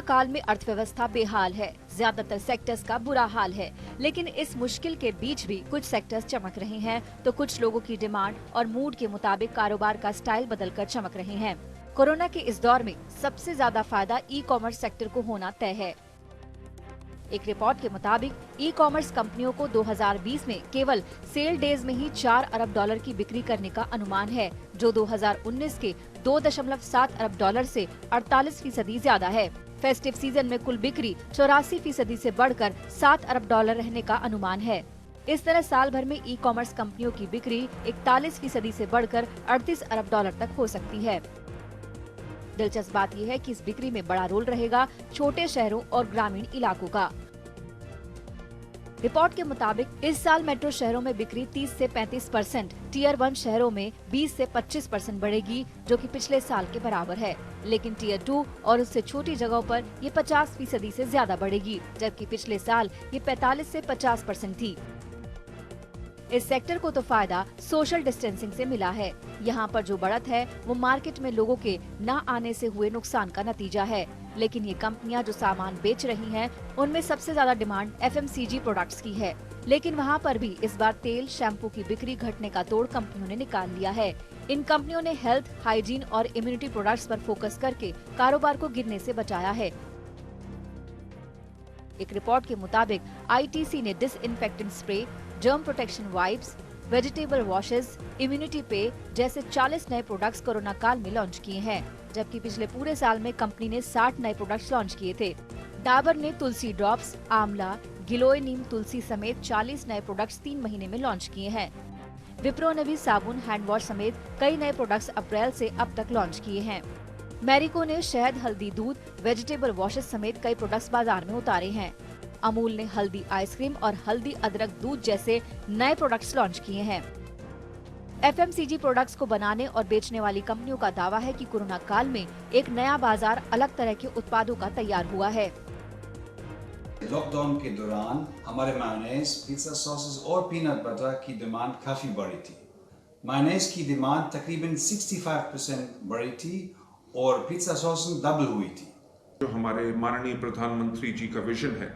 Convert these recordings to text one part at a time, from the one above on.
काल में अर्थव्यवस्था बेहाल है, ज्यादातर सेक्टर्स का बुरा हाल है, लेकिन इस मुश्किल के बीच भी कुछ सेक्टर्स चमक रहे हैं, तो कुछ लोगों की डिमांड और मूड के मुताबिक कारोबार का स्टाइल बदलकर चमक रहे हैं। कोरोना के इस दौर में सबसे ज्यादा फायदा ई कॉमर्स सेक्टर को होना तय है। एक रिपोर्ट के मुताबिक ई कॉमर्स कंपनियों को 2020 में केवल सेल डेज में ही 4 अरब डॉलर की बिक्री करने का अनुमान है, जो 2019 के 2.7 अरब डॉलर से 48% ज्यादा है। फेस्टिव सीजन में कुल बिक्री 84% से बढ़कर 7 अरब डॉलर रहने का अनुमान है। इस तरह साल भर में ई कॉमर्स कंपनियों की बिक्री 41% से बढ़कर 38 अरब डॉलर तक हो सकती है। दिलचस्प बात यह है कि इस बिक्री में बड़ा रोल रहेगा छोटे शहरों और ग्रामीण इलाकों का। रिपोर्ट के मुताबिक इस साल मेट्रो शहरों में बिक्री 30 से 35%, टीयर 1 शहरों में 20 से 25% बढ़ेगी, जो कि पिछले साल के बराबर है। लेकिन टीयर 2 और उससे छोटी जगहों पर ये 50% से ज्यादा बढ़ेगी, जबकि पिछले साल ये 45 से 50% थी। इस सेक्टर को तो फायदा सोशल डिस्टेंसिंग से मिला है। यहाँ पर जो बढ़त है वो मार्केट में लोगों के न आने से हुए नुकसान का नतीजा है। लेकिन ये कंपनियां जो सामान बेच रही हैं, उनमें सबसे ज्यादा डिमांड एफएमसीजी प्रोडक्ट्स की है। लेकिन वहाँ पर भी इस बार तेल, शैम्पू की बिक्री घटने का तोड़ कंपनियों ने निकाल लिया है। इन कंपनियों ने हेल्थ, हाइजीन और इम्यूनिटी प्रोडक्ट्स पर फोकस करके कारोबार को गिरने से बचाया है। एक रिपोर्ट के मुताबिक आईटीसी ने disinfectant spray, germ protection wipes, vegetable washes, immunity पे जैसे 40 नए प्रोडक्ट्स कोरोना काल में लॉन्च किए हैं, जबकि पिछले पूरे साल में कंपनी ने 60 नए प्रोडक्ट्स लॉन्च किए थे। डाबर ने तुलसी ड्रॉप्स, आंवला, गिलोय नीम तुलसी समेत 40 नए प्रोडक्ट्स 3 महीने में लॉन्च किए हैं। विप्रो ने भी साबुन, हैंड वॉश समेत कई नए प्रोडक्ट्स अप्रैल से अब तक लॉन्च किए हैं। मैरिको ने शहद, हल्दी दूध, वेजिटेबल वॉशेस समेत कई प्रोडक्ट्स बाजार में उतारे हैं। अमूल ने हल्दी आइसक्रीम और हल्दी अदरक दूध जैसे नए प्रोडक्ट्स लॉन्च किए हैं। एफएमसीजी प्रोडक्ट्स को बनाने और बेचने वाली कंपनियों का दावा है कि कोरोना काल में एक नया बाजार अलग तरह के उत्पादों का तैयार हुआ है। लॉकडाउन के दौरान हमारे मायोनेज़, पिज़्ज़ा सॉसेस और पीनट बटर की डिमांड काफी बढ़ी थी। मायोनेज़ की डिमांड तकरीबन 65% बढ़ी थी और पिज़्ज़ा सॉस डबल हुई थी। जो हमारे माननीय प्रधानमंत्री जी का विजन है,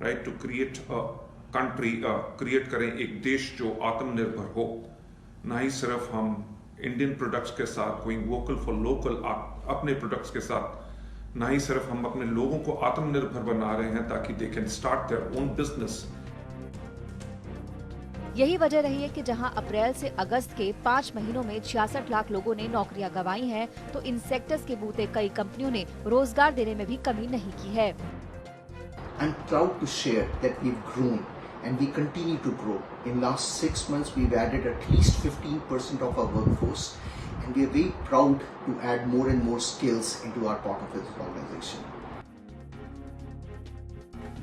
right, to create a country, create करें एक देश जो आत्मनिर्भर हो। ना ही सिर्फ हम इंडियन प्रोडक्ट्स के साथ गोइंग वोकल फॉर लोकल, अपने प्रोडक्ट्स के साथ ना ही सिर्फ हम अपने लोगों को आत्मनिर्भर बना रहे हैं ताकि they can start their own business. यही वजह रही है कि जहां अप्रैल से अगस्त के 5 महीनों में 66 लाख लोगों ने नौकरियां गंवाई हैं, तो इन सेक्टर्स के बूते कई कंपनियों ने रोजगार देने में भी कमी नहीं की है। I'm proud to share that we've grown and we continue to grow. In last 6 months, we've added at least 15% of our workforce, and we are very proud to add more and more skills into our part of this organization.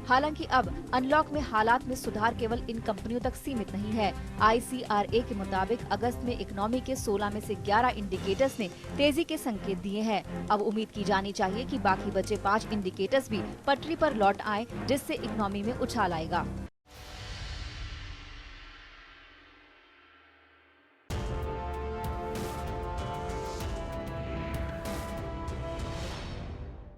हालांकि अब unlock में हालात में सुधार केवल इन कंपनियों तक सीमित नहीं है। ICRA के मुताबिक अगस्त में इकोनॉमी के 16 में से 11 इंडिकेटर्स ने तेजी के संकेत दिए हैं। अब उम्मीद की जानी चाहिए कि बाकी बचे 5 इंडिकेटर्स भी पटरी पर लौट आएं, जिससे इकोनॉमी में उछाल आएगा।